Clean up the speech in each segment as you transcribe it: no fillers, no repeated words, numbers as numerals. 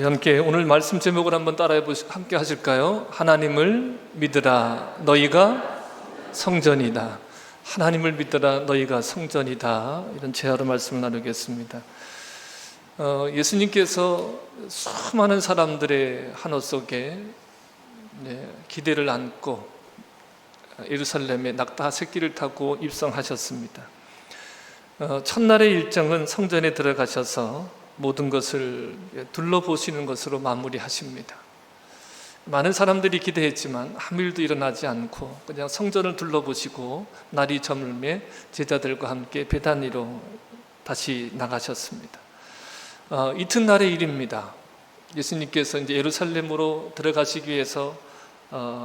함께 오늘 말씀 제목을 한번 함께 하실까요? 하나님을 믿으라 너희가 성전이다. 하나님을 믿으라 너희가 성전이다. 이런 제하로 말씀을 나누겠습니다. 예수님께서 수많은 사람들의 한호 속에 기대를 안고 예루살렘에 낙타 새끼를 타고 입성하셨습니다. 첫날의 일정은 성전에 들어가셔서 모든 것을 둘러보시는 것으로 마무리하십니다. 많은 사람들이 기대했지만 아무 일도 일어나지 않고 그냥 성전을 둘러보시고 날이 저물매 제자들과 함께 베다니로 다시 나가셨습니다. 이튿날의 일입니다. 예수님께서 이제 예루살렘으로 들어가시기 위해서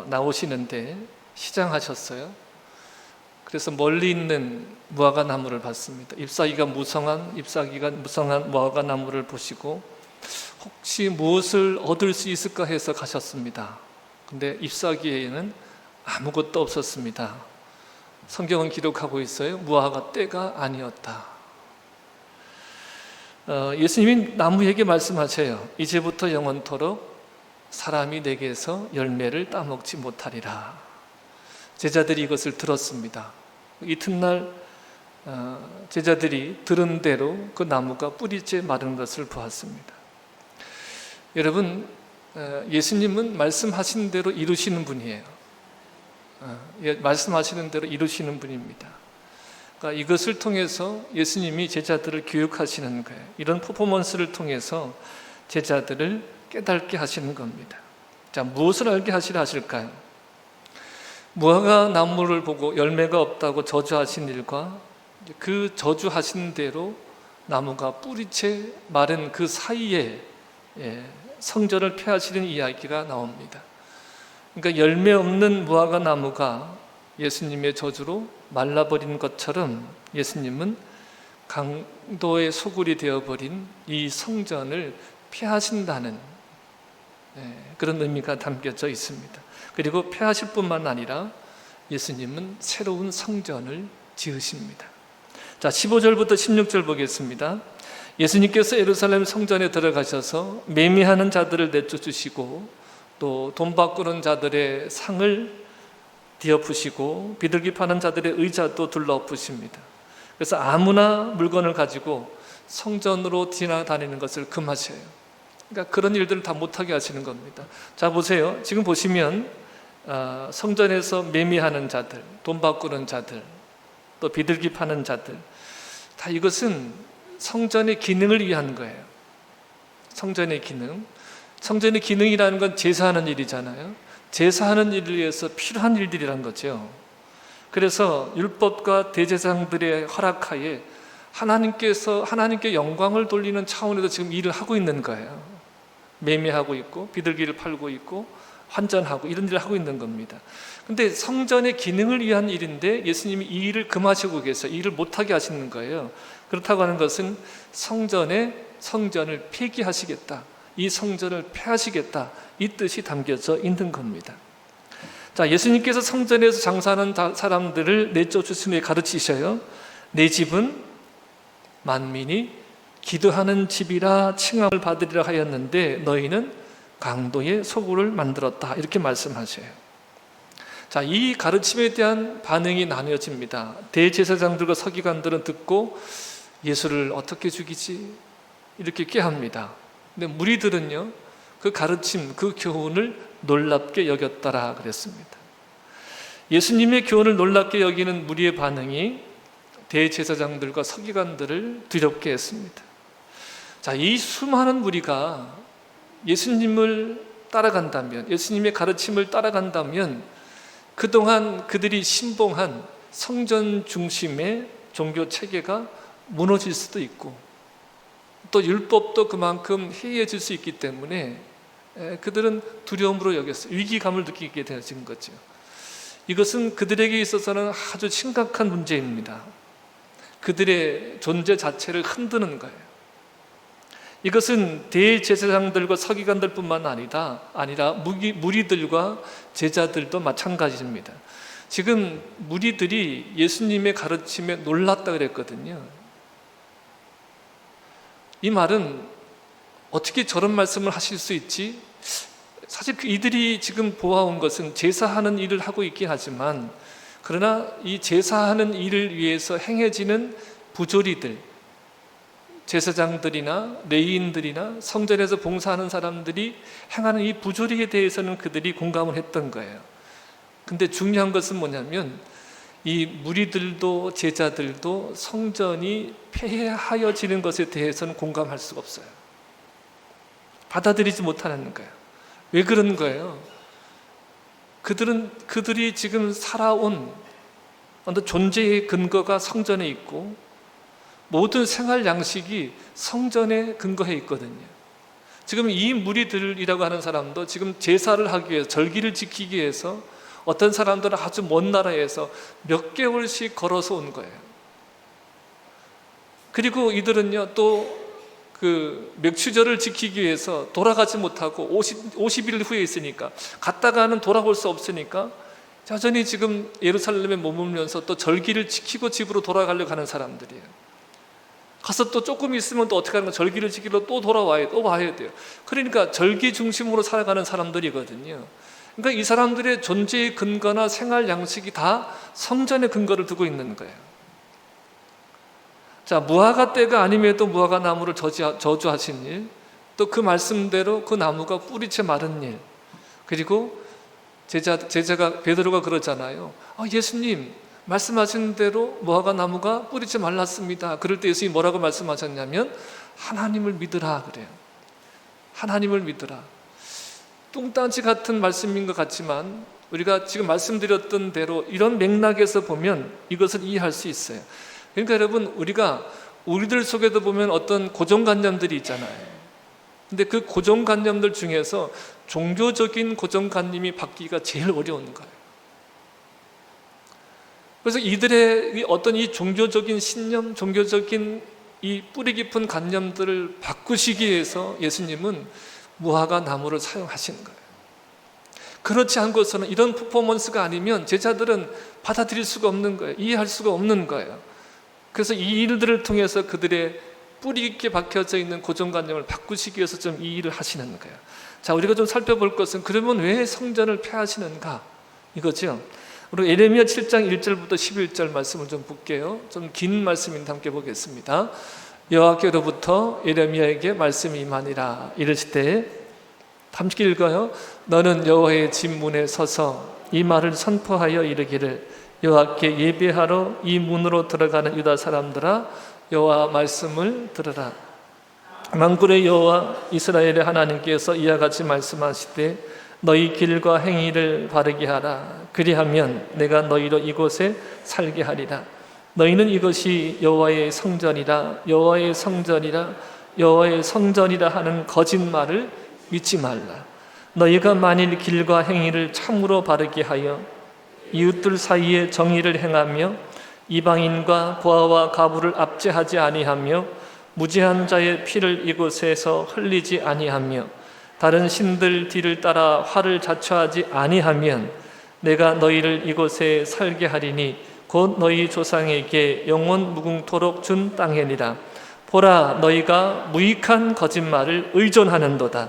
나오시는데 시장하셨어요. 그래서 멀리 있는 무화과 나무를 봤습니다. 잎사귀가 무성한 무화과 나무를 보시고 혹시 무엇을 얻을 수 있을까 해서 가셨습니다. 근데 잎사귀에는 아무것도 없었습니다. 성경은 기록하고 있어요. 무화과 때가 아니었다. 예수님이 나무에게 말씀하세요. 이제부터 영원토록 사람이 내게서 열매를 따먹지 못하리라. 제자들이 이것을 들었습니다. 이튿날 제자들이 들은 대로 그 나무가 뿌리째 마른 것을 보았습니다. 여러분, 예수님은 말씀하신 대로 이루시는 분이에요. 말씀하시는 대로 이루시는 분입니다. 그러니까 이것을 통해서 예수님이 제자들을 교육하시는 거예요. 이런 퍼포먼스를 통해서 제자들을 깨닫게 하시는 겁니다. 자, 무엇을 알게 하실까요? 무화과 나무를 보고 열매가 없다고 저주하신 일과 그 저주하신 대로 나무가 뿌리채 마른 그 사이에 성전을 폐하시는 이야기가 나옵니다. 그러니까 열매 없는 무화과 나무가 예수님의 저주로 말라버린 것처럼 예수님은 강도의 소굴이 되어버린 이 성전을 폐하신다는 그런 의미가 담겨져 있습니다. 그리고 폐하실 뿐만 아니라 예수님은 새로운 성전을 지으십니다. 자, 15절부터 16절 보겠습니다. 예수님께서 예루살렘 성전에 들어가셔서 매매하는 자들을 내쫓으시고 또 돈 바꾸는 자들의 상을 뒤엎으시고 비둘기 파는 자들의 의자도 둘러엎으십니다. 그래서 아무나 물건을 가지고 성전으로 지나다니는 것을 금하셔요. 그러니까 그런 일들을 다 못하게 하시는 겁니다. 자, 보세요. 지금 보시면 성전에서 매매하는 자들, 돈 바꾸는 자들, 또 비둘기 파는 자들, 다 이것은 성전의 기능을 위한 거예요. 성전의 기능. 성전의 기능이라는 건 제사하는 일이잖아요. 제사하는 일을 위해서 필요한 일들이란 거죠. 그래서 율법과 대제사장들의 허락하에 하나님께 영광을 돌리는 차원에서 지금 일을 하고 있는 거예요. 매매하고 있고 비둘기를 팔고 있고 환전하고 이런 일을 하고 있는 겁니다. 근데 성전의 기능을 위한 일인데 예수님이 이 일을 금하시고 계세요. 이 일을 못하게 하시는 거예요. 그렇다고 하는 것은 성전을 폐기하시겠다, 이 성전을 폐하시겠다, 이 뜻이 담겨져 있는 겁니다. 자, 예수님께서 성전에서 장사하는 사람들을 내쫓으시며 가르치셔요. 내 집은 만민이 기도하는 집이라 칭함을 받으리라 하였는데 너희는 강도의 소굴을 만들었다, 이렇게 말씀하셔요. 자, 이 가르침에 대한 반응이 나뉘어집니다. 대제사장들과 서기관들은 듣고 예수를 어떻게 죽이지? 이렇게 꾀합니다. 근데 무리들은요, 그 가르침, 그 교훈을 놀랍게 여겼더라 그랬습니다. 예수님의 교훈을 놀랍게 여기는 무리의 반응이 대제사장들과 서기관들을 두렵게 했습니다. 자, 이 수많은 무리가 예수님을 따라간다면, 예수님의 가르침을 따라간다면 그동안 그들이 신봉한 성전 중심의 종교 체계가 무너질 수도 있고 또 율법도 그만큼 해이해질 수 있기 때문에 그들은 두려움으로 여겼어요. 위기감을 느끼게 되어진 거죠. 이것은 그들에게 있어서는 아주 심각한 문제입니다. 그들의 존재 자체를 흔드는 거예요. 이것은 대제사장들과 서기관들뿐만 아니라 무리들과 제자들도 마찬가지입니다. 지금 무리들이 예수님의 가르침에 놀랐다 그랬거든요. 이 말은 어떻게 저런 말씀을 하실 수 있지? 사실 이들이 지금 보아온 것은 제사하는 일을 하고 있긴 하지만, 그러나 이 제사하는 일을 위해서 행해지는 부조리들, 제사장들이나 레위인들이나 성전에서 봉사하는 사람들이 행하는 이 부조리에 대해서는 그들이 공감을 했던 거예요. 근데 중요한 것은 뭐냐면, 이 무리들도 제자들도 성전이 폐해하여지는 것에 대해서는 공감할 수가 없어요. 받아들이지 못하는 거예요. 왜 그런 거예요? 그들이 지금 살아온 어떤 존재의 근거가 성전에 있고, 모든 생활 양식이 성전에 근거해 있거든요. 지금 이 무리들이라고 하는 사람도 지금 제사를 하기 위해서, 절기를 지키기 위해서 어떤 사람들은 아주 먼 나라에서 몇 개월씩 걸어서 온 거예요. 그리고 이들은요, 또 그 맥추절을 지키기 위해서 돌아가지 못하고 50일 후에 있으니까, 갔다가는 돌아올 수 없으니까 여전히 지금 예루살렘에 머물면서 또 절기를 지키고 집으로 돌아가려고 하는 사람들이에요. 가서 또 조금 있으면 또 어떻게 하는 거야? 절기를 지키러 또 돌아와야 돼요. 그러니까 절기 중심으로 살아가는 사람들이거든요. 그러니까 이 사람들의 존재의 근거나 생활 양식이 다 성전에 근거를 두고 있는 거예요. 자, 무화과 때가 아님에도 무화과 나무를 저주하신 일, 또 그 말씀대로 그 나무가 뿌리채 마른 일, 그리고 제자가 베드로가 그러잖아요. 예수님 말씀하신 대로 무화과 나무가 뿌리채 말랐습니다. 그럴 때 예수님이 뭐라고 말씀하셨냐면, 하나님을 믿으라 그래요. 하나님을 믿으라. 뚱딴지 같은 말씀인 것 같지만, 우리가 지금 말씀드렸던 대로 이런 맥락에서 보면 이것을 이해할 수 있어요. 그러니까 여러분, 우리들 속에도 보면 어떤 고정관념들이 있잖아요. 근데 그 고정관념들 중에서 종교적인 고정관념이 바뀌기가 제일 어려운 거예요. 그래서 이들의 어떤 이 종교적인 신념, 종교적인 이 뿌리 깊은 관념들을 바꾸시기 위해서 예수님은 무화과 나무를 사용하신 거예요. 그렇지 않고서는, 이런 퍼포먼스가 아니면 제자들은 받아들일 수가 없는 거예요. 이해할 수가 없는 거예요. 그래서 이 일들을 통해서 그들의 뿌리 깊게 박혀져 있는 고정관념을 바꾸시기 위해서 좀 이 일을 하시는 거예요. 자, 우리가 좀 살펴볼 것은, 그러면 왜 성전을 폐하시는가? 이거죠. 우리 예레미야 7장 1절부터 11절 말씀을 좀 볼게요. 좀 긴 말씀인데 함께 보겠습니다. 여호와께로부터 예레미야에게 말씀이 임하니라. 이르시되, 함께 읽어요. 너는 여호와의 집 문에 서서 이 말을 선포하여 이르기를, 여호와께 예배하러 이 문으로 들어가는 유다 사람들아, 여호와 말씀을 들으라. 만군의 여호와 이스라엘의 하나님께서 이와 같이 말씀하시되, 너희 길과 행위를 바르게 하라. 그리하면 내가 너희로 이곳에 살게 하리라. 너희는 이것이 여호와의 성전이라, 여호와의 성전이라, 여호와의 성전이라 하는 거짓말을 믿지 말라. 너희가 만일 길과 행위를 참으로 바르게 하여 이웃들 사이에 정의를 행하며 이방인과 고아와 가부를 압제하지 아니하며 무죄한 자의 피를 이곳에서 흘리지 아니하며 다른 신들 뒤를 따라 화를 자초하지 아니하면, 내가 너희를 이곳에 살게 하리니 곧 너희 조상에게 영원 무궁토록 준 땅이니라. 보라, 너희가 무익한 거짓말을 의존하는도다.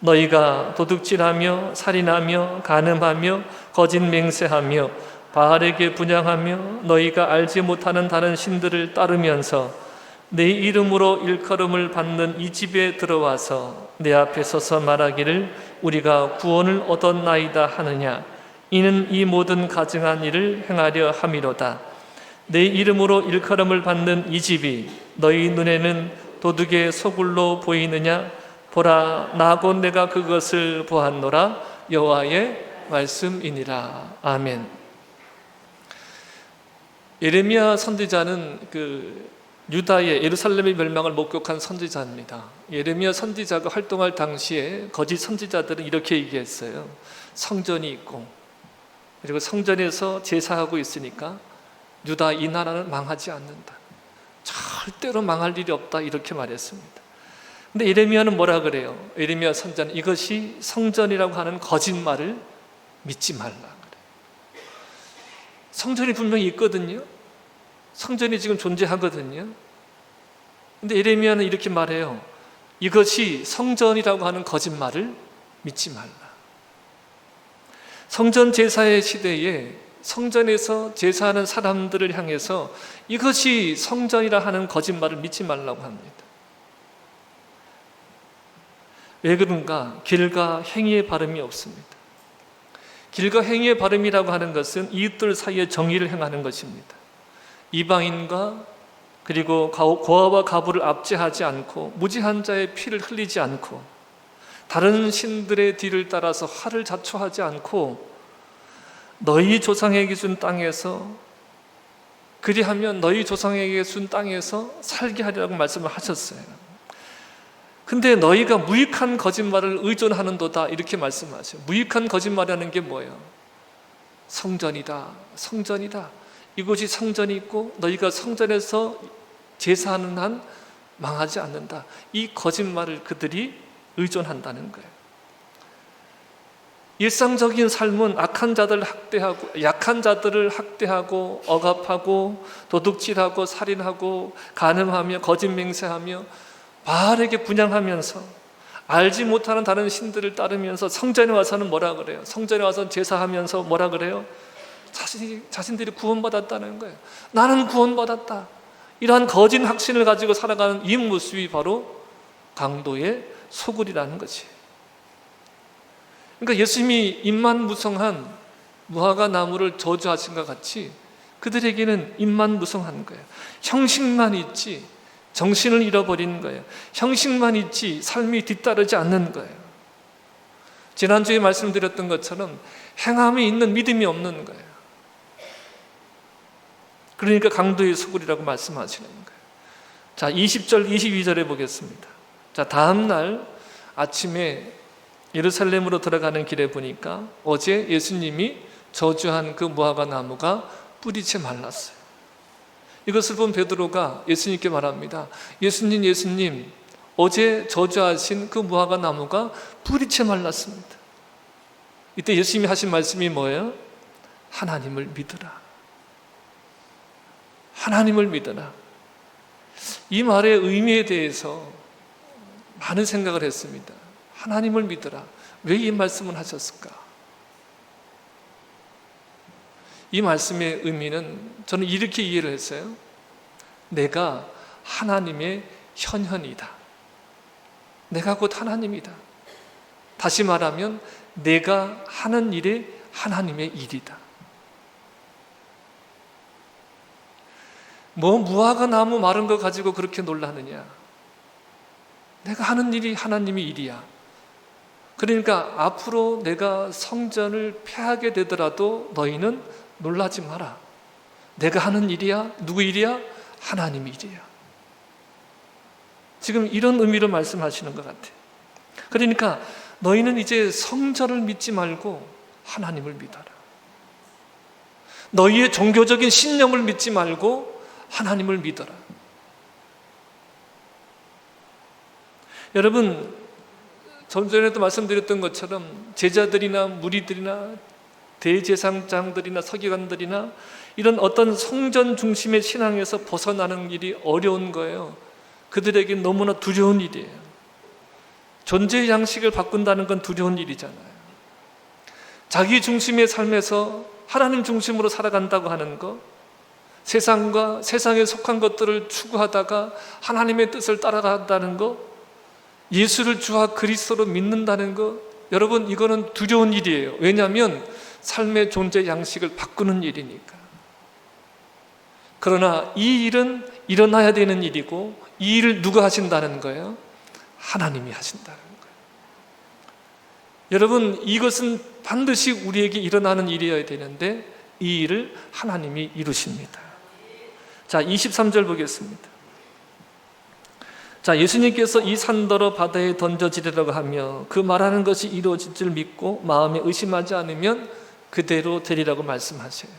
너희가 도둑질하며 살인하며 간음하며 거짓 맹세하며 바알에게 분향하며 너희가 알지 못하는 다른 신들을 따르면서 내 이름으로 일컬음을 받는 이 집에 들어와서 내 앞에 서서 말하기를 우리가 구원을 얻었나이다 하느냐. 이는 이 모든 가증한 일을 행하려 함이로다. 내 이름으로 일컬음을 받는 이 집이 너희 눈에는 도둑의 소굴로 보이느냐? 보라, 나 곧 내가 그것을 보았노라. 여호와의 말씀이니라. 아멘. 예레미야 선지자는 유다의 예루살렘의 멸망을 목격한 선지자입니다. 예레미야 선지자가 활동할 당시에 거짓 선지자들은 이렇게 얘기했어요. 성전이 있고, 그리고 성전에서 제사하고 있으니까 유다 이 나라는 망하지 않는다. 절대로 망할 일이 없다. 이렇게 말했습니다. 근데 예레미야는 뭐라 그래요? 예레미야 선지자는 이것이 성전이라고 하는 거짓말을 믿지 말라 그래요. 성전이 분명히 있거든요. 성전이 지금 존재하거든요. 근데 예레미야는 이렇게 말해요. 이것이 성전이라고 하는 거짓말을 믿지 말라. 성전 제사의 시대에 성전에서 제사하는 사람들을 향해서 이것이 성전이라 하는 거짓말을 믿지 말라고 합니다. 왜 그런가? 길과 행위의 바름이 없습니다. 길과 행위의 바름이라고 하는 것은 이웃들 사이에 정의를 행하는 것입니다. 이방인과 그리고 고아와 가부를 압제하지 않고 무지한 자의 피를 흘리지 않고 다른 신들의 뒤를 따라서 화를 자초하지 않고 너희 조상에게 준 땅에서 그리하면 너희 조상에게 준 땅에서 살게 하리라고 말씀을 하셨어요. 근데 너희가 무익한 거짓말을 의존하는도다 이렇게 말씀하셔요. 무익한 거짓말이라는 게 뭐예요? 성전이다, 성전이다. 이곳이 성전이 있고 너희가 성전에서 제사하는 한 망하지 않는다. 이 거짓말을 그들이 의존한다는 거예요. 일상적인 삶은 악한 자들을 학대하고 약한 자들을 학대하고 억압하고 도둑질하고 살인하고 간음하며 거짓 맹세하며 바르게 분양하면서 알지 못하는 다른 신들을 따르면서 성전에 와서는 뭐라 그래요? 성전에 와서 제사하면서 뭐라 그래요? 자신들이 구원받았다는 거예요. 나는 구원받았다. 이러한 거짓 확신을 가지고 살아가는 이 모습이 바로 강도의 소굴이라는 거지. 그러니까 예수님이 입만무성한 무화과 나무를 저주하신 것 같이 그들에게는 입만무성한 거예요. 형식만 있지 정신을 잃어버리는 거예요. 형식만 있지 삶이 뒤따르지 않는 거예요. 지난주에 말씀드렸던 것처럼 행함이 있는 믿음이 없는 거예요. 그러니까 강도의 소굴이라고 말씀하시는 거예요. 자, 20절 22절에 보겠습니다. 자, 다음 날 아침에 예루살렘으로 들어가는 길에 보니까 어제 예수님이 저주한 그 무화과 나무가 뿌리채 말랐어요. 이것을 본 베드로가 예수님께 말합니다. 예수님, 예수님, 어제 저주하신 그 무화과 나무가 뿌리채 말랐습니다. 이때 예수님이 하신 말씀이 뭐예요? 하나님을 믿으라. 하나님을 믿으라. 이 말의 의미에 대해서 많은 생각을 했습니다. 하나님을 믿으라. 왜 이 말씀을 하셨을까? 이 말씀의 의미는 저는 이렇게 이해를 했어요. 내가 하나님의 현현이다. 내가 곧 하나님이다. 다시 말하면 내가 하는 일이 하나님의 일이다. 뭐 무화과 나무 마른 거 가지고 그렇게 놀라느냐? 내가 하는 일이 하나님의 일이야. 그러니까 앞으로 내가 성전을 폐하게 되더라도 너희는 놀라지 마라. 내가 하는 일이야. 누구 일이야? 하나님의 일이야. 지금 이런 의미로 말씀하시는 것 같아요. 그러니까 너희는 이제 성전을 믿지 말고 하나님을 믿어라. 너희의 종교적인 신념을 믿지 말고 하나님을 믿어라. 여러분, 좀 전에도 말씀드렸던 것처럼 제자들이나 무리들이나 대제사장들이나 서기관들이나 이런 어떤 성전 중심의 신앙에서 벗어나는 일이 어려운 거예요. 그들에게 너무나 두려운 일이에요. 존재의 양식을 바꾼다는 건 두려운 일이잖아요. 자기 중심의 삶에서 하나님 중심으로 살아간다고 하는 것, 세상과 세상에 속한 것들을 추구하다가 하나님의 뜻을 따라간다는 것, 예수를 주와 그리스도로 믿는다는 것, 여러분 이거는 두려운 일이에요. 왜냐하면 삶의 존재 양식을 바꾸는 일이니까. 그러나 이 일은 일어나야 되는 일이고 이 일을 누가 하신다는 거예요? 하나님이 하신다는 거예요. 여러분 이것은 반드시 우리에게 일어나는 일이어야 되는데 이 일을 하나님이 이루십니다. 자, 23절 보겠습니다. 자, 예수님께서 이 산더러 바다에 던져지리라고 하며 그 말하는 것이 이루어질 줄 믿고 마음에 의심하지 않으면 그대로 되리라고 말씀하셔요.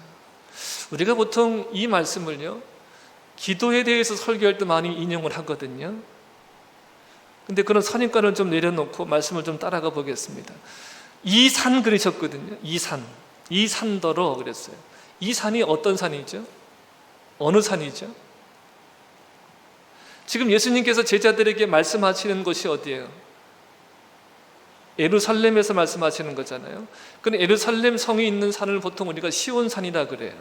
우리가 보통 이 말씀을요, 기도에 대해서 설교할 때 많이 인용을 하거든요. 근데 그런 선입관을 좀 내려놓고 말씀을 좀 따라가 보겠습니다. 이 산 그러셨거든요. 이 산, 이 산더러 그랬어요. 이 산이 어떤 산이죠? 어느 산이죠? 지금 예수님께서 제자들에게 말씀하시는 곳이 어디예요? 예루살렘에서 말씀하시는 거잖아요. 그럼 예루살렘 성이 있는 산을 보통 우리가 시온산이라 그래요.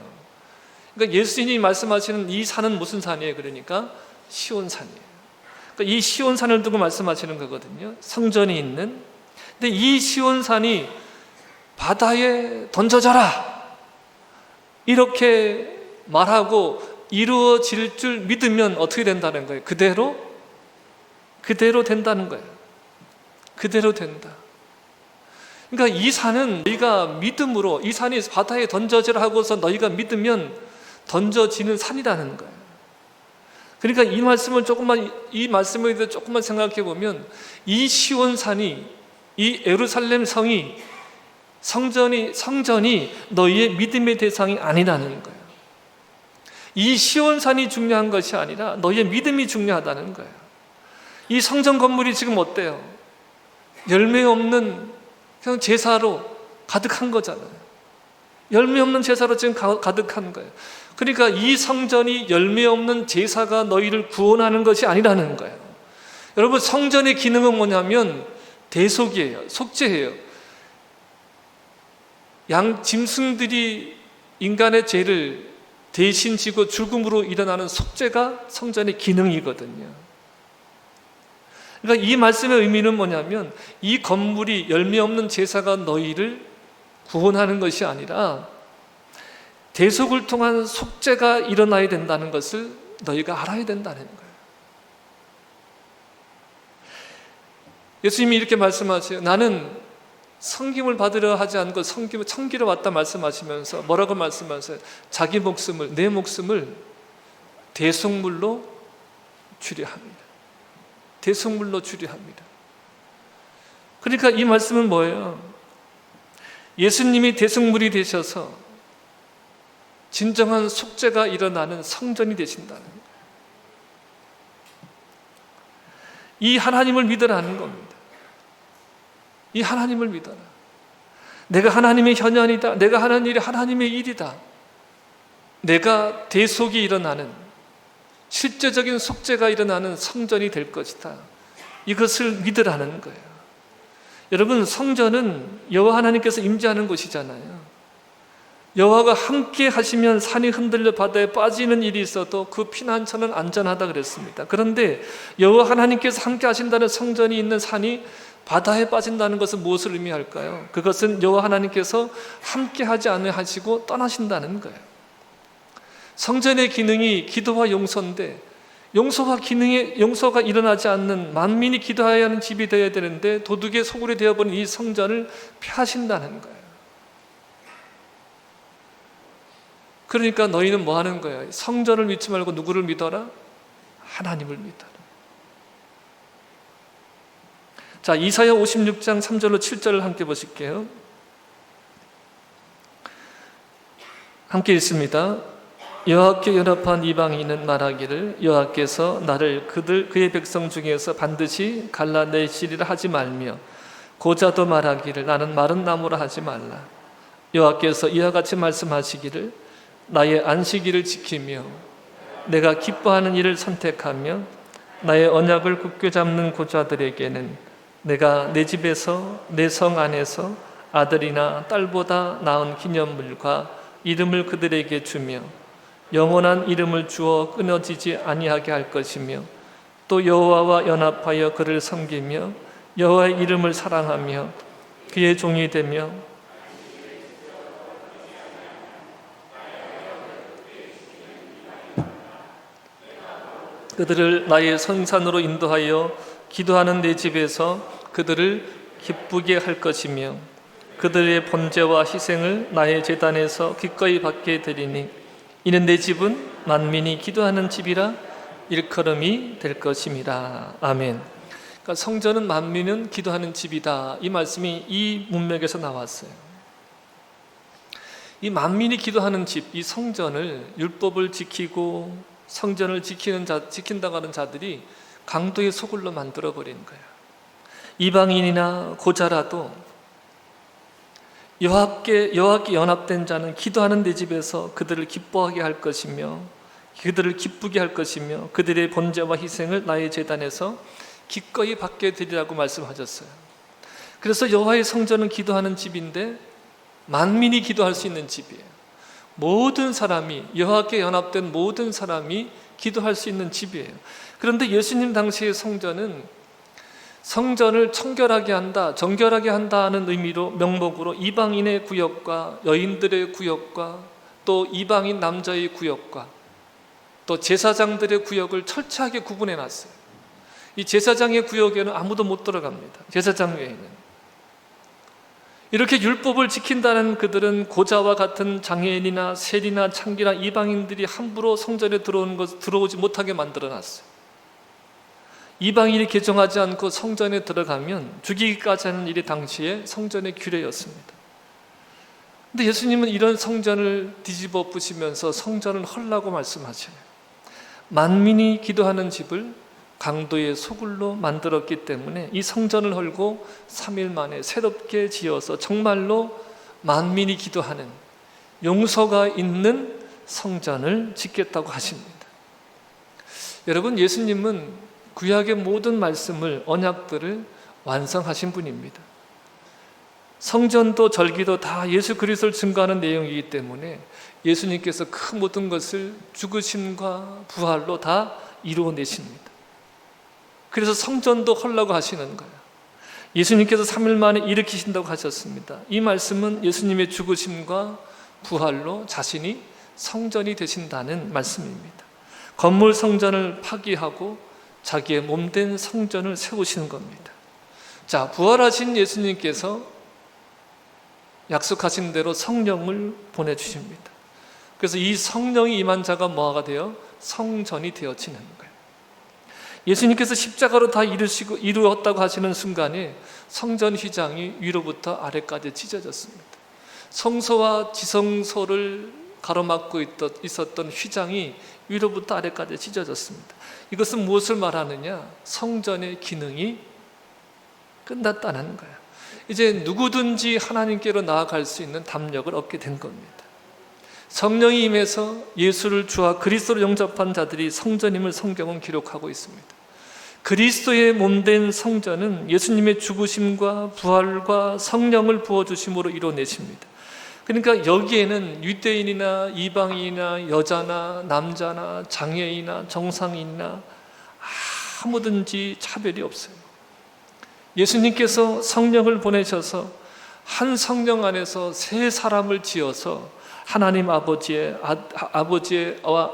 그러니까 예수님이 말씀하시는 이 산은 무슨 산이에요? 그러니까 시온산이에요. 그러니까 이 시온산을 두고 말씀하시는 거거든요. 성전이 있는. 근데 이 시온산이 바다에 던져져라 이렇게 말하고 이루어질 줄 믿으면 어떻게 된다는 거예요? 그대로 된다는 거예요. 그대로 된다. 그러니까 이 산은 너희가 믿음으로, 이 산이 바다에 던져지라 하고서 너희가 믿으면 던져지는 산이라는 거예요. 그러니까 이 말씀에 대해서 조금만 생각해 보면, 이 시온산이, 이 예루살렘 성이, 성전이 너희의 믿음의 대상이 아니라는 거예요. 이 시온산이 중요한 것이 아니라 너희의 믿음이 중요하다는 거예요. 이 성전 건물이 지금 어때요? 열매 없는 그냥 제사로 가득한 거잖아요. 열매 없는 제사로 지금 가득한 거예요. 그러니까 이 성전이 열매 없는 제사가 너희를 구원하는 것이 아니라는 거예요. 여러분, 성전의 기능은 뭐냐면 대속이에요. 속죄예요. 짐승들이 인간의 죄를 대신 지고 죽음으로 일어나는 속죄가 성전의 기능이거든요. 그러니까 이 말씀의 의미는 뭐냐면, 이 건물이 열매 없는 제사가 너희를 구원하는 것이 아니라 대속을 통한 속죄가 일어나야 된다는 것을 너희가 알아야 된다는 거예요. 예수님이 이렇게 말씀하세요. 나는 성김을 받으려 하지 않고 청기로 왔다 말씀하시면서 뭐라고 말씀하세요? 자기 목숨을, 내 목숨을 대속물로 주려 합니다. 대속물로 주려 합니다. 그러니까 이 말씀은 뭐예요? 예수님이 대속물이 되셔서 진정한 속죄가 일어나는 성전이 되신다는 거예요. 이 하나님을 믿으라는 겁니다. 이 하나님을 믿어라. 내가 하나님의 현현이다. 내가 하는 일이 하나님의 일이다. 내가 대속이 일어나는, 실제적인 속죄가 일어나는 성전이 될 것이다. 이것을 믿으라는 거예요. 여러분, 성전은 여호와 하나님께서 임재하는 곳이잖아요. 여호와가 함께 하시면 산이 흔들려 바다에 빠지는 일이 있어도 그 피난처는 안전하다 그랬습니다. 그런데 여호와 하나님께서 함께 하신다는 성전이 있는 산이 바다에 빠진다는 것은 무엇을 의미할까요? 그것은 여호와 하나님께서 함께 하지 않으시고 떠나신다는 거예요. 성전의 기능이 기도와 용서인데, 용서가 일어나지 않는, 만민이 기도해야 하는 집이 되어야 되는데 도둑의 소굴이 되어버린 이 성전을 폐하신다는 거예요. 그러니까 너희는 뭐 하는 거예요? 성전을 믿지 말고 누구를 믿어라? 하나님을 믿어라. 자, 이사야 56장 3절로 7절을 함께 보실게요. 함께 읽습니다. 여호와께 연합한 이방인은 말하기를, 여호와께서 나를 그의 백성 중에서 반드시 갈라내시리라 하지 말며, 고자도 말하기를 나는 마른 나무라 하지 말라. 여호와께서 이와 같이 말씀하시기를, 나의 안식일을 지키며 내가 기뻐하는 일을 선택하며 나의 언약을 굳게 잡는 고자들에게는 내가 내 집에서 내 성 안에서 아들이나 딸보다 나은 기념물과 이름을 그들에게 주며 영원한 이름을 주어 끊어지지 아니하게 할 것이며, 또 여호와와 연합하여 그를 섬기며 여호와의 이름을 사랑하며 그의 종이 되며 그들을 나의 성산으로 인도하여 기도하는 내 집에서 그들을 기쁘게 할 것이며, 그들의 번제와 희생을 나의 제단에서 기꺼이 받게 되리니 이는 내 집은 만민이 기도하는 집이라 일컬음이 될 것임이라. 아멘. 그러니까 성전은 만민은 기도하는 집이다, 이 말씀이 이 문맥에서 나왔어요. 이 만민이 기도하는 집, 이 성전을, 율법을 지키고 성전을 지킨다고 하는 자들이 강도의 소굴로 만들어버린 거예요. 이방인이나 고자라도 여호와께 연합된 자는 기도하는 내 집에서 그들을 기뻐하게 할 것이며 그들을 기쁘게 할 것이며 그들의 번제와 희생을 나의 제단에서 기꺼이 받게 되리라고 말씀하셨어요. 그래서 여호와의 성전은 기도하는 집인데 만민이 기도할 수 있는 집이에요. 모든 사람이, 여호와께 연합된 모든 사람이 기도할 수 있는 집이에요. 그런데 예수님 당시의 성전은 성전을 청결하게 한다, 정결하게 한다 하는 의미로, 명목으로 이방인의 구역과 여인들의 구역과 또 이방인 남자의 구역과 또 제사장들의 구역을 철저하게 구분해 놨어요. 이 제사장의 구역에는 아무도 못 들어갑니다. 제사장 외에는. 이렇게 율법을 지킨다는 그들은 고자와 같은 장애인이나 세리나 창기나 이방인들이 함부로 성전에 들어오지 못하게 만들어놨어요. 이방인이 개종하지 않고 성전에 들어가면 죽이기까지 하는 일이 당시에 성전의 규례였습니다. 근데 예수님은 이런 성전을 뒤집어 부시면서 성전을 헐라고 말씀하셔요. 만민이 기도하는 집을 강도의 소굴로 만들었기 때문에 이 성전을 헐고 3일 만에 새롭게 지어서 정말로 만민이 기도하는 용서가 있는 성전을 짓겠다고 하십니다. 여러분, 예수님은 구약의 모든 말씀을, 언약들을 완성하신 분입니다. 성전도 절기도 다 예수 그리스도를 증거하는 내용이기 때문에 예수님께서 그 모든 것을 죽으심과 부활로 다 이루어내십니다. 그래서 성전도 헐라고 하시는 거예요. 예수님께서 3일 만에 일으키신다고 하셨습니다. 이 말씀은 예수님의 죽으심과 부활로 자신이 성전이 되신다는 말씀입니다. 건물 성전을 파기하고 자기의 몸된 성전을 세우시는 겁니다. 자, 부활하신 예수님께서 약속하신 대로 성령을 보내주십니다. 그래서 이 성령이 임한 자가 뭐가 되어 성전이 되어지는 거예요. 예수님께서 십자가로 다 이루었다고 하시는 순간에 성전 휘장이 위로부터 아래까지 찢어졌습니다. 성소와 지성소를 가로막고 있었던 휘장이 위로부터 아래까지 찢어졌습니다. 이것은 무엇을 말하느냐? 성전의 기능이 끝났다는 거예요. 이제 누구든지 하나님께로 나아갈 수 있는 담력을 얻게 된 겁니다. 성령이 임해서 예수를 주와 그리스도로 영접한 자들이 성전임을 성경은 기록하고 있습니다. 그리스도의 몸된 성전은 예수님의 죽으심과 부활과 성령을 부어주심으로 이루어내십니다. 그러니까 여기에는 유대인이나 이방인이나 여자나 남자나 장애인이나 정상인이나 아무든지 차별이 없어요. 예수님께서 성령을 보내셔서 한 성령 안에서 세 사람을 지어서 하나님 아버지의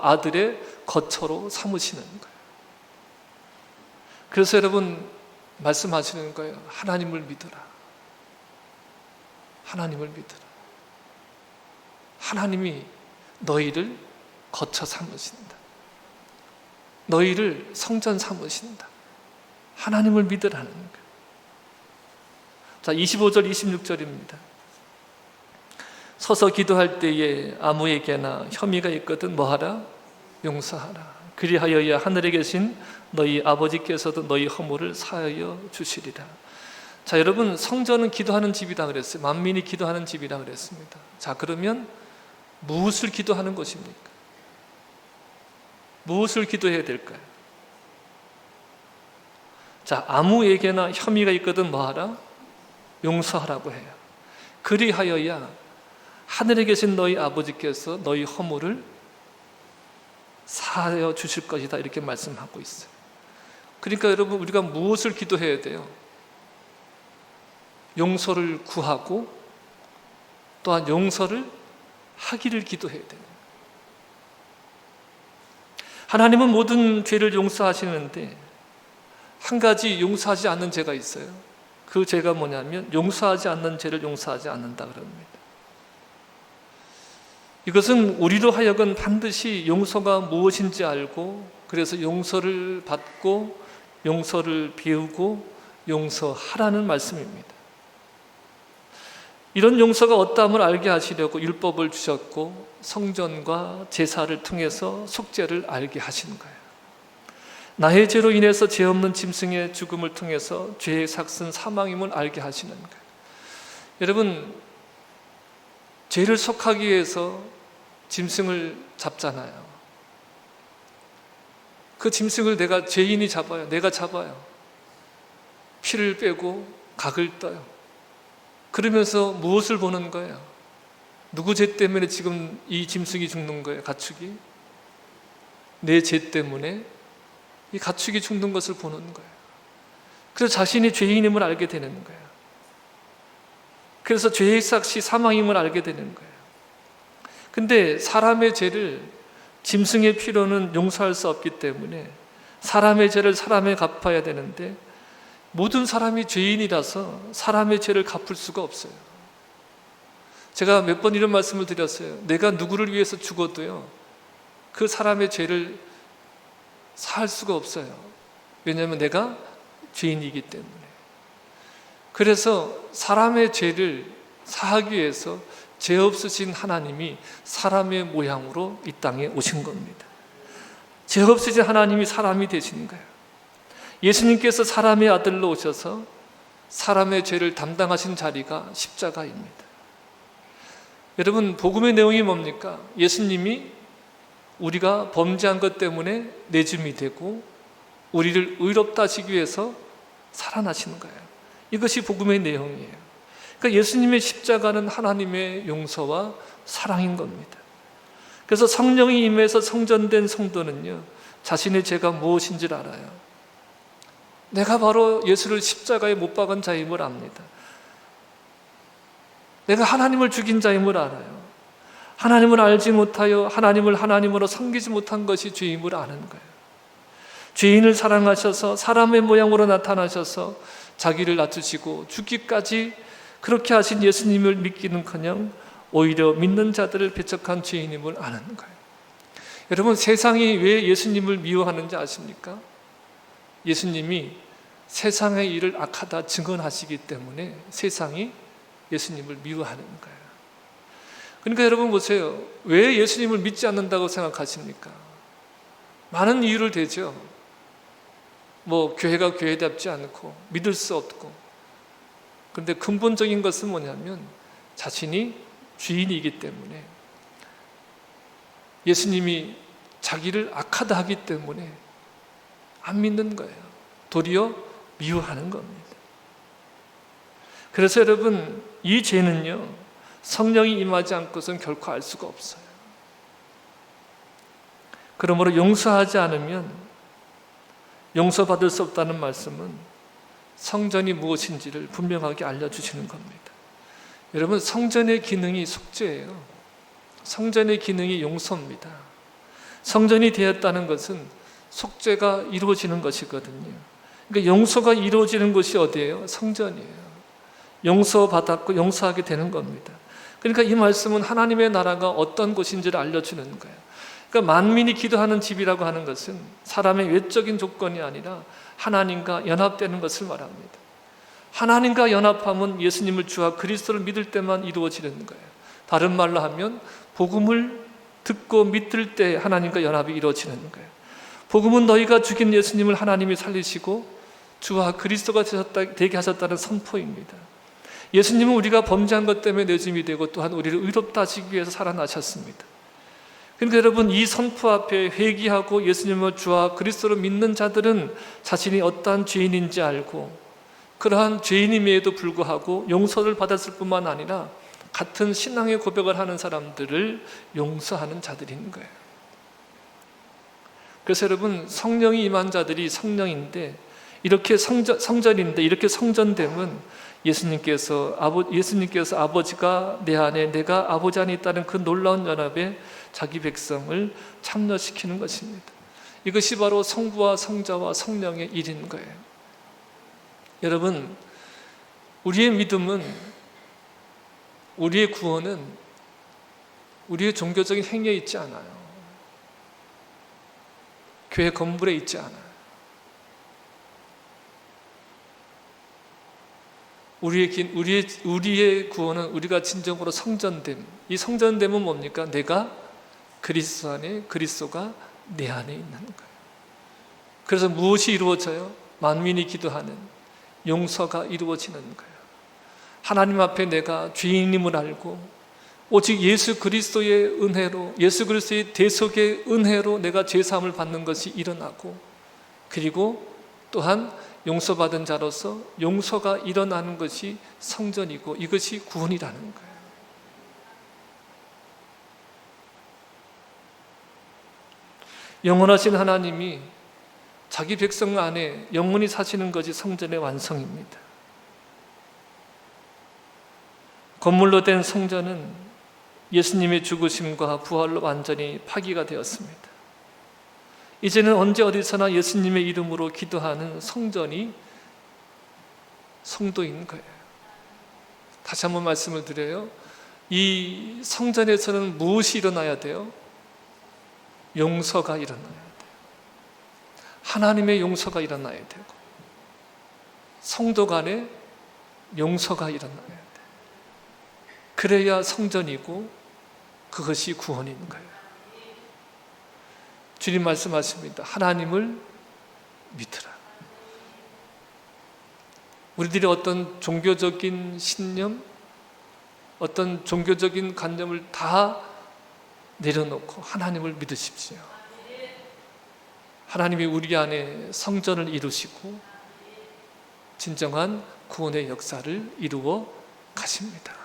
아들의 거처로 삼으시는 거예요. 그래서 여러분 말씀하시는 거예요. 하나님을 믿어라. 하나님을 믿어라. 하나님이 너희를 거처 삼으신다. 너희를 성전 삼으신다. 하나님을 믿으라는 거예요. 자, 25절 26절입니다. 서서 기도할 때에 아무에게나 혐의가 있거든 뭐하라? 용서하라. 그리하여야 하늘에 계신 너희 아버지께서도 너희 허물을 사하여 주시리라. 자, 여러분, 성전은 기도하는 집이다 그랬어요. 만민이 기도하는 집이라 그랬습니다. 자, 그러면 무엇을 기도하는 것입니까? 무엇을 기도해야 될까요? 자, 아무에게나 혐의가 있거든 뭐하라? 용서하라고 해요. 그리하여야 하늘에 계신 너희 아버지께서 너희 허물을 사하여 주실 것이다, 이렇게 말씀하고 있어요. 그러니까 여러분, 우리가 무엇을 기도해야 돼요? 용서를 구하고 또한 용서를 하기를 기도해야 돼요. 하나님은 모든 죄를 용서하시는데 한 가지 용서하지 않는 죄가 있어요. 그 죄가 뭐냐면 용서하지 않는 죄를 용서하지 않는다 그럽니다. 이것은 우리로 하여금 반드시 용서가 무엇인지 알고 그래서 용서를 받고 용서를 배우고 용서하라는 말씀입니다. 이런 용서가 어떠함을 알게 하시려고 율법을 주셨고 성전과 제사를 통해서 속죄를 알게 하시는 거예요. 나의 죄로 인해서 죄 없는 짐승의 죽음을 통해서 죄의 삭슨 사망임을 알게 하시는 거예요. 여러분, 죄를 속하기 위해서 짐승을 잡잖아요. 그 짐승을 내가 죄인이 잡아요. 내가 잡아요. 피를 빼고 각을 떠요. 그러면서 무엇을 보는 거예요? 누구 죄 때문에 지금 이 짐승이 죽는 거예요? 가축이? 내 죄 때문에 이 가축이 죽는 것을 보는 거예요. 그래서 자신이 죄인임을 알게 되는 거예요. 그래서 죄의 삭시 사망임을 알게 되는 거예요. 근데 사람의 죄를 짐승의 피로는 용서할 수 없기 때문에 사람의 죄를 사람이 갚아야 되는데 모든 사람이 죄인이라서 사람의 죄를 갚을 수가 없어요. 제가 몇 번 이런 말씀을 드렸어요. 내가 누구를 위해서 죽어도요, 그 사람의 죄를 사할 수가 없어요. 왜냐하면 내가 죄인이기 때문에. 그래서 사람의 죄를 사하기 위해서 죄 없으신 하나님이 사람의 모양으로 이 땅에 오신 겁니다. 죄 없으신 하나님이 사람이 되신 거예요. 예수님께서 사람의 아들로 오셔서 사람의 죄를 담당하신 자리가 십자가입니다. 여러분, 복음의 내용이 뭡니까? 예수님이 우리가 범죄한 것 때문에 내줌이 되고 우리를 의롭다 하시기 위해서 살아나시는 거예요. 이것이 복음의 내용이에요. 그러니까 예수님의 십자가는 하나님의 용서와 사랑인 겁니다. 그래서 성령이 임해서 성전된 성도는요, 자신의 죄가 무엇인지를 알아요. 내가 바로 예수를 십자가에 못 박은 자임을 압니다. 내가 하나님을 죽인 자임을 알아요. 하나님을 알지 못하여 하나님을 하나님으로 섬기지 못한 것이 죄임을 아는 거예요. 죄인을 사랑하셔서 사람의 모양으로 나타나셔서 자기를 낮추시고 죽기까지 그렇게 하신 예수님을 믿기는커녕 오히려 믿는 자들을 배척한 죄인임을 아는 거예요. 여러분, 세상이 왜 예수님을 미워하는지 아십니까? 예수님이 세상의 일을 악하다 증언하시기 때문에 세상이 예수님을 미워하는 거예요. 그러니까 여러분 보세요. 왜 예수님을 믿지 않는다고 생각하십니까? 많은 이유를 대죠. 교회가 교회답지 않고 믿을 수 없고. 그런데 근본적인 것은 뭐냐면 자신이 주인이기 때문에, 예수님이 자기를 악하다 하기 때문에 안 믿는 거예요. 도리어 미워하는 겁니다. 그래서 여러분, 이 죄는요, 성령이 임하지 않고서는 결코 알 수가 없어요. 그러므로 용서하지 않으면 용서받을 수 없다는 말씀은 성전이 무엇인지를 분명하게 알려주시는 겁니다. 여러분, 성전의 기능이 속죄예요. 성전의 기능이 용서입니다. 성전이 되었다는 것은 속죄가 이루어지는 것이거든요. 그러니까 용서가 이루어지는 곳이 어디예요? 성전이에요. 용서받았고 용서하게 되는 겁니다. 그러니까 이 말씀은 하나님의 나라가 어떤 곳인지를 알려주는 거예요. 그러니까 만민이 기도하는 집이라고 하는 것은 사람의 외적인 조건이 아니라 하나님과 연합되는 것을 말합니다. 하나님과 연합함은 예수님을 주와 그리스도를 믿을 때만 이루어지는 거예요. 다른 말로 하면 복음을 듣고 믿을 때 하나님과 연합이 이루어지는 거예요. 복음은 너희가 죽인 예수님을 하나님이 살리시고 주와 그리스도가 되게 하셨다는 선포입니다. 예수님은 우리가 범죄한 것 때문에 내줌이 되고 또한 우리를 의롭다 하시기 위해서 살아나셨습니다. 그러니까 여러분, 이 선포 앞에 회개하고 예수님을 주와 그리스도를 믿는 자들은 자신이 어떠한 죄인인지 알고 그러한 죄인임에도 불구하고 용서를 받았을 뿐만 아니라 같은 신앙의 고백을 하는 사람들을 용서하는 자들인 거예요. 그래서 여러분, 성령이 임한 자들이 성령인데 이렇게 성전인데 이렇게 성전됨은 예수님께서 아버지가 내 안에 내가 아버지 안에 있다는 그 놀라운 연합에 자기 백성을 참여시키는 것입니다. 이것이 바로 성부와 성자와 성령의 일인 거예요. 여러분, 우리의 믿음은, 우리의 구원은 우리의 종교적인 행위에 있지 않아요. 교회 건물에 있지 않아요. 우리의 구원은 우리가 진정으로 성전됨. 이 성전됨은 뭡니까? 내가 그리스도 안에, 그리스도가 내 안에 있는 거예요. 그래서 무엇이 이루어져요? 만민이 기도하는 용서가 이루어지는 거예요. 하나님 앞에 내가 죄인임을 알고 오직 예수 그리스도의 은혜로, 예수 그리스도의 대속의 은혜로 내가 죄사함을 받는 것이 일어나고, 그리고 또한 용서받은 자로서 용서가 일어나는 것이 성전이고, 이것이 구원이라는 거예요. 영원하신 하나님이 자기 백성 안에 영원히 사시는 것이 성전의 완성입니다. 건물로 된 성전은 예수님의 죽으심과 부활로 완전히 파기가 되었습니다. 이제는 언제 어디서나 예수님의 이름으로 기도하는 성전이 성도인 거예요. 다시 한번 말씀을 드려요. 이 성전에서는 무엇이 일어나야 돼요? 용서가 일어나야 돼요. 하나님의 용서가 일어나야 되고, 성도 간에 용서가 일어나야 돼요. 그래야 성전이고 그것이 구원인 거예요. 주님 말씀하십니다. 하나님을 믿으라. 우리들이 어떤 종교적인 신념, 어떤 종교적인 관념을 다 내려놓고 하나님을 믿으십시오. 하나님이 우리 안에 성전을 이루시고 진정한 구원의 역사를 이루어 가십니다.